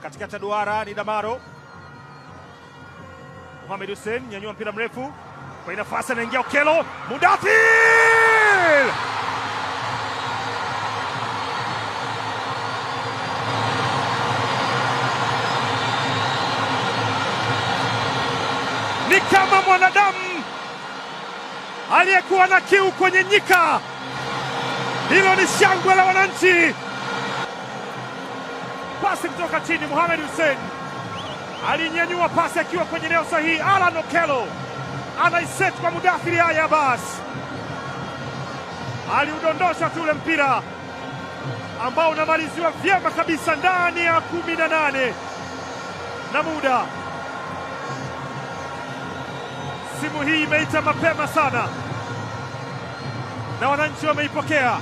katikati ya duara ni Damaro. Mohamed Hussein nyanyua mpira mrefu kwa nafasi, anaingia Okello. Mudathir! Ni kama mwanadamu aliyekuwa na kiu kwenye nyika. Hilo ni shangwe la wananchi. Pasi kutoka chini, Mohamed Hussein alinyanyua pasi akiwa kwenye eneo sahihi. Alan Okello anaiset kwa Mudathir Yahya Abbas, aliudondosha tu ule mpira ambao unamaliziwa vyema kabisa ndani ya 18 na muda. Simu hii imeita mapema sana na wananchi wameipokea.